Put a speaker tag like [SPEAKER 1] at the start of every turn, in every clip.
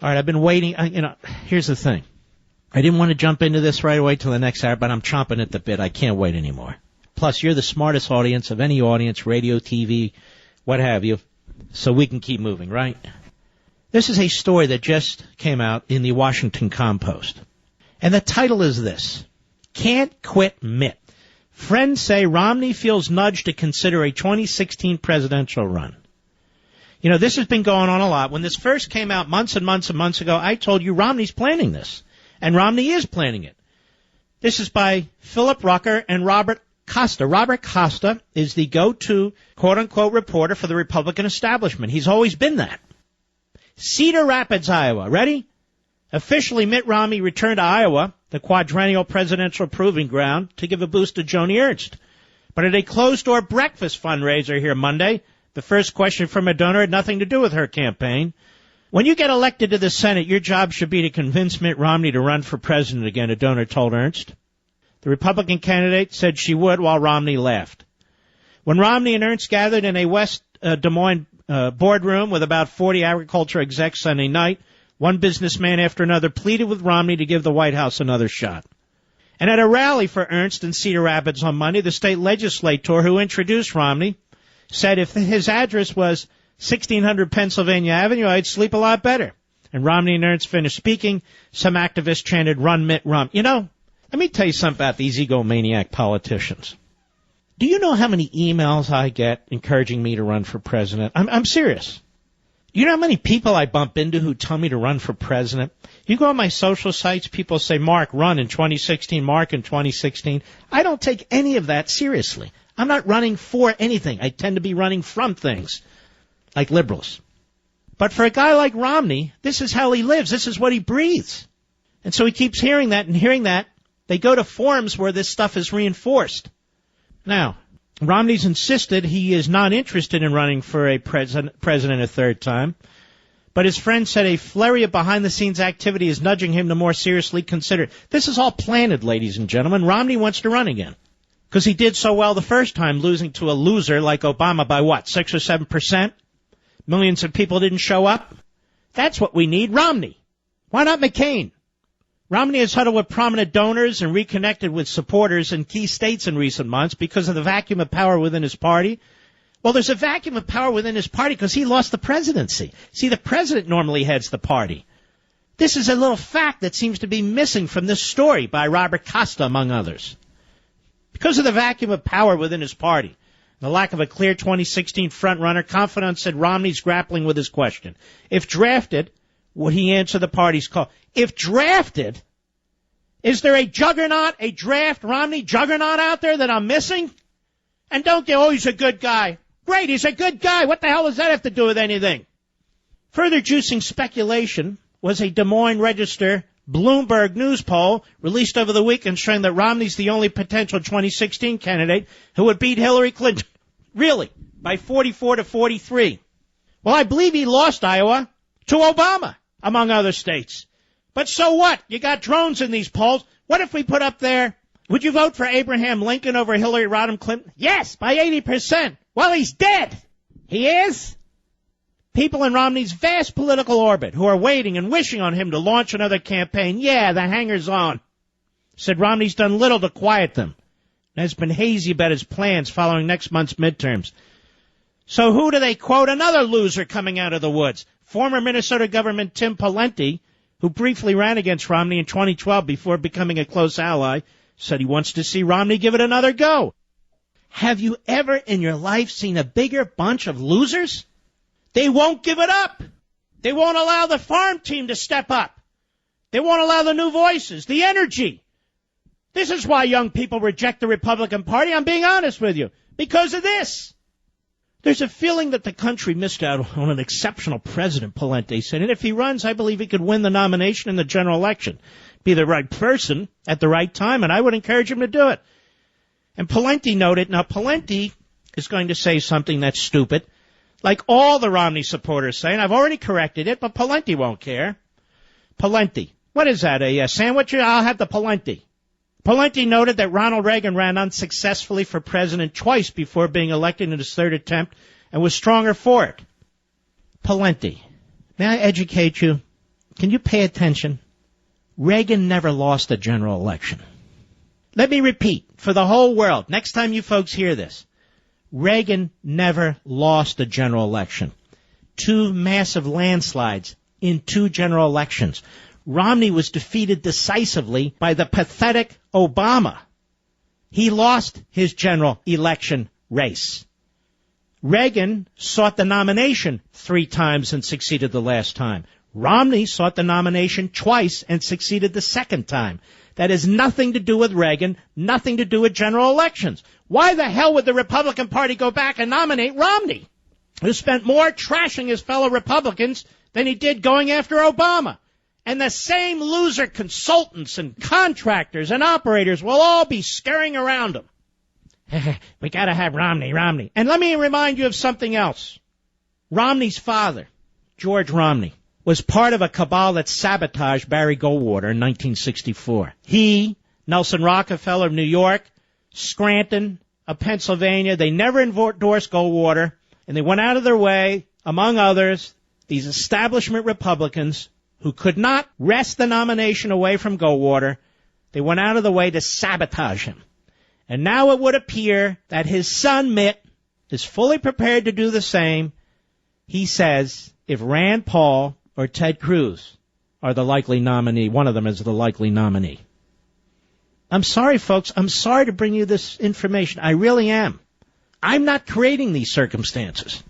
[SPEAKER 1] All right, I've been waiting. Here's the thing. I didn't want to jump into this right away till the next hour, but I'm chomping at the bit. I can't wait anymore. Plus, you're the smartest audience of any audience, radio, TV, what have you, so we can keep moving, right? This is a story that just came out in the Washington Compost. And the title is this: Can't Quit Mitt. Friends say Romney feels nudged to consider a 2016 presidential run. You know, this has been going on a lot. When this first came out months and months and months ago, I told you Romney's planning this. And Romney is planning it. This is by Philip Rucker and Robert Costa. Robert Costa is the go-to, quote-unquote, reporter for the Republican establishment. He's always been that. Cedar Rapids, Iowa. Ready? Officially, Mitt Romney returned to Iowa, the quadrennial presidential proving ground, to give a boost to Joni Ernst. But at a closed-door breakfast fundraiser here Monday, the first question from a donor had nothing to do with her campaign. When you get elected to the Senate, your job should be to convince Mitt Romney to run for president again, a donor told Ernst. The Republican candidate said she would, while Romney laughed. When Romney and Ernst gathered in a West Des Moines boardroom with about 40 agriculture execs Sunday night, one businessman after another pleaded with Romney to give the White House another shot. And at a rally for Ernst in Cedar Rapids on Monday, the state legislator who introduced Romney said if his address was 1600 Pennsylvania Avenue, I'd sleep a lot better. And Romney and Ernst finished speaking. Some activists chanted, "Run, Mitt, run." You know, let me tell you something about these egomaniac politicians. Do you know how many emails I get encouraging me to run for president? I'm serious. You know how many people I bump into who tell me to run for president? You go on my social sites, people say, Mark, run in 2016, Mark in 2016. I don't take any of that seriously. I'm not running for anything. I tend to be running from things, like liberals. But for a guy like Romney, this is how he lives. This is what he breathes. And so he keeps hearing that and hearing that. They go to forums where this stuff is reinforced. Now, Romney's insisted he is not interested in running for a president a third time, but his friend said a flurry of behind-the-scenes activity is nudging him to more seriously consider it. This is all planted, ladies and gentlemen. Romney wants to run again because he did so well the first time, losing to a loser like Obama by what, 6 or 7%? Millions of people didn't show up. That's what we need, Romney. Why not McCain? Romney has huddled with prominent donors and reconnected with supporters in key states in recent months because of the vacuum of power within his party. Well, there's a vacuum of power within his party because he lost the presidency. See, the president normally heads the party. This is a little fact that seems to be missing from this story by Robert Costa, among others. Because of the vacuum of power within his party, the lack of a clear 2016 frontrunner, confidence said Romney's grappling with his question. If drafted, would he answer the party's call? If drafted, is there a juggernaut, a draft Romney juggernaut out there that I'm missing? And don't get, oh, he's a good guy. Great, he's a good guy. What the hell does that have to do with anything? Further juicing speculation was a Des Moines Register Bloomberg News poll released over the weekend showing that Romney's the only potential 2016 candidate who would beat Hillary Clinton. Really? By 44 to 43. Well, I believe he lost Iowa to Obama, among other states. But so what? You got drones in these polls. What if we put up there, would you vote for Abraham Lincoln over Hillary Rodham Clinton? Yes, by 80%. Well, he's dead. He is? People in Romney's vast political orbit who are waiting and wishing on him to launch another campaign. Yeah, the hangers-on. Said Romney's done little to quiet them and has been hazy about his plans following next month's midterms. So who do they quote? Another loser coming out of the woods. Former Minnesota Governor Tim Pawlenty, who briefly ran against Romney in 2012 before becoming a close ally, said he wants to see Romney give it another go. Have you ever in your life seen a bigger bunch of losers? They won't give it up. They won't allow the farm team to step up. They won't allow the new voices, the energy. This is why young people reject the Republican Party. I'm being honest with you. Because of this. There's a feeling that the country missed out on an exceptional president, Pawlenty said. And if he runs, I believe he could win the nomination in the general election. Be the right person at the right time, and I would encourage him to do it. And Pawlenty noted, now Pawlenty is going to say something that's stupid, like all the Romney supporters say, and I've already corrected it, but Pawlenty won't care. Pawlenty. What is that, a sandwich? I'll have the Pawlenty. Pawlenty noted that Ronald Reagan ran unsuccessfully for president twice before being elected in his third attempt and was stronger for it. Pawlenty. May I educate you? Can you pay attention? Reagan never lost a general election. Let me repeat, for the whole world, next time you folks hear this, Reagan never lost a general election. 2 massive landslides in 2 general elections. Romney was defeated decisively by the pathetic Obama. He lost his general election race. Reagan sought the nomination 3 times and succeeded the last time. Romney sought the nomination twice and succeeded the second time. That has nothing to do with Reagan, nothing to do with general elections. Why the hell would the Republican Party go back and nominate Romney, who spent more trashing his fellow Republicans than he did going after Obama? And the same loser consultants and contractors and operators will all be scurrying around him. We got to have Romney. And let me remind you of something else. Romney's father, George Romney, was part of a cabal that sabotaged Barry Goldwater in 1964. He, Nelson Rockefeller of New York, Scranton of Pennsylvania, they never endorsed Goldwater, and they went out of their way, among others, these establishment Republicans who could not wrest the nomination away from Goldwater, they went out of the way to sabotage him. And now it would appear that his son, Mitt, is fully prepared to do the same. He says if Rand Paul or Ted Cruz are the likely nominee, one of them is the likely nominee. I'm sorry, folks. I'm sorry to bring you this information. I really am. I'm not creating these circumstances.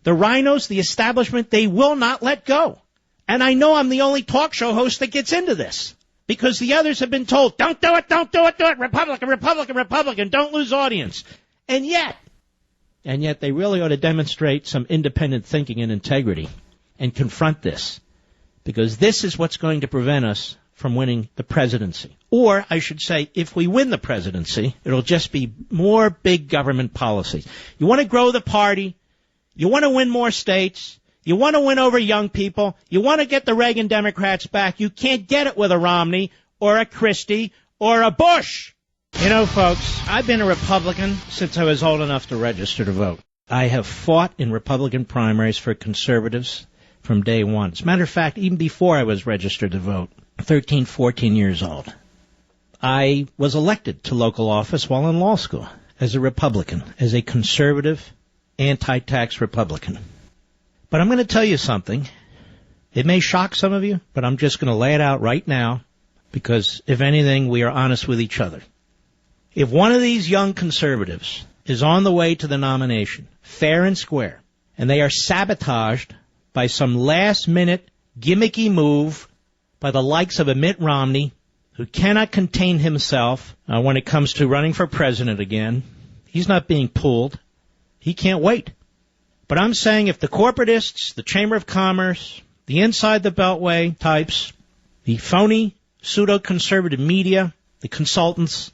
[SPEAKER 1] The rhinos, the establishment, they will not let go. And I know I'm the only talk show host that gets into this, because the others have been told, don't do it, Republican, don't lose audience. And yet they really ought to demonstrate some independent thinking and integrity and confront this, because this is what's going to prevent us from winning the presidency. Or, I should say, if we win the presidency, it'll just be more big government policies. You want to grow the party, you want to win more states, you want to win over young people, you want to get the Reagan Democrats back, you can't get it with a Romney or a Christie or a Bush. You know, folks, I've been a Republican since I was old enough to register to vote. I have fought in Republican primaries for conservatives from day one. As a matter of fact, even before I was registered to vote, 13, 14 years old, I was elected to local office while in law school as a Republican, as a conservative, anti-tax Republican. But I'm going to tell you something. It may shock some of you, but I'm just going to lay it out right now, because if anything, we are honest with each other. If one of these young conservatives is on the way to the nomination, fair and square, and they are sabotaged by some last-minute gimmicky move by the likes of a Mitt Romney, who cannot contain himself when it comes to running for president again. He's not being pulled. He can't wait. But I'm saying if the corporatists, the Chamber of Commerce, the inside the Beltway types, the phony pseudo-conservative media, the consultants,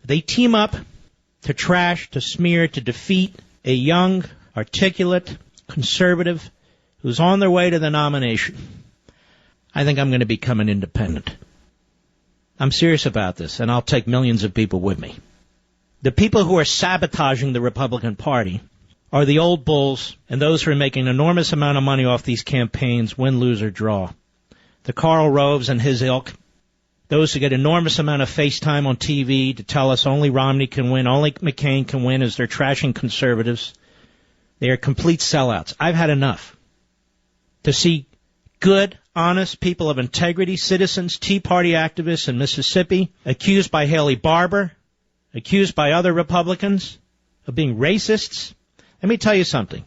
[SPEAKER 1] they team up to trash, to smear, to defeat a young, articulate conservative who's on their way to the nomination, I think I'm going to become an independent. I'm serious about this, and I'll take millions of people with me. The people who are sabotaging the Republican Party are the old bulls and those who are making an enormous amount of money off these campaigns, win, lose, or draw. The Karl Roves and his ilk, those who get enormous amount of face time on TV to tell us only Romney can win, only McCain can win, as they're trashing conservatives. They are complete sellouts. I've had enough to see good, honest people of integrity, citizens, Tea Party activists in Mississippi, accused by Haley Barbour, accused by other Republicans of being racists. Let me tell you something.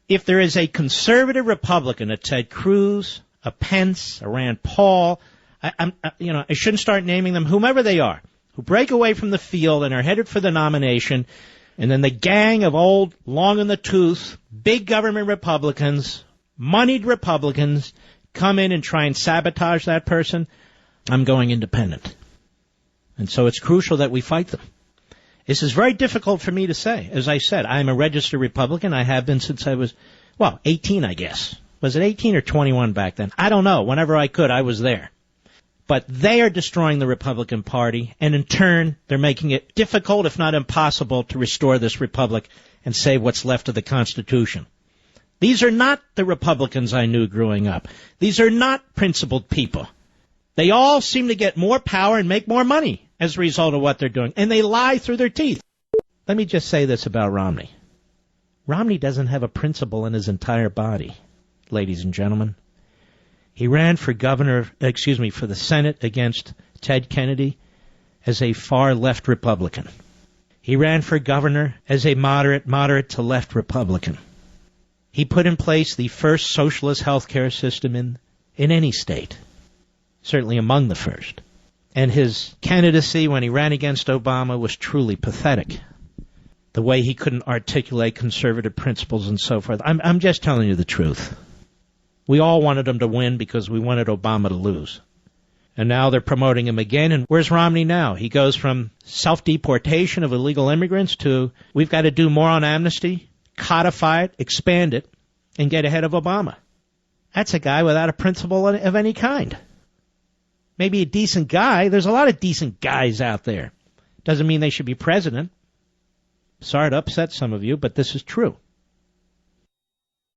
[SPEAKER 1] If there is a conservative Republican, a Ted Cruz, a Pence, a Rand Paul, I shouldn't start naming them, whomever they are, who break away from the field and are headed for the nomination, and then the gang of old, long in the tooth, big government Republicans, moneyed Republicans, come in and try and sabotage that person, I'm going independent. And so it's crucial that we fight them. This is very difficult for me to say. As I said, I'm a registered Republican. I have been since I was, 18, I guess. Was it 18 or 21 back then? I don't know. Whenever I could, I was there. But they are destroying the Republican Party, and in turn, they're making it difficult, if not impossible, to restore this republic and save what's left of the Constitution. These are not the Republicans I knew growing up. These are not principled people. They all seem to get more power and make more money as a result of what they're doing. And they lie through their teeth. Let me just say this about Romney. Romney doesn't have a principle in his entire body, ladies and gentlemen. He ran for for the Senate against Ted Kennedy as a far left Republican. He ran for governor as a moderate to left Republican. He put in place the first socialist health care system in any state, certainly among the first. And his candidacy when he ran against Obama was truly pathetic. The way he couldn't articulate conservative principles and so forth. I'm just telling you the truth. We all wanted him to win because we wanted Obama to lose. And now they're promoting him again. And where's Romney now? He goes from self-deportation of illegal immigrants to we've got to do more on amnesty, codify it, expand it, and get ahead of Obama. That's a guy without a principle of any kind. Maybe a decent guy. There's a lot of decent guys out there. Doesn't mean they should be president. Sorry to upset some of you, but this is true.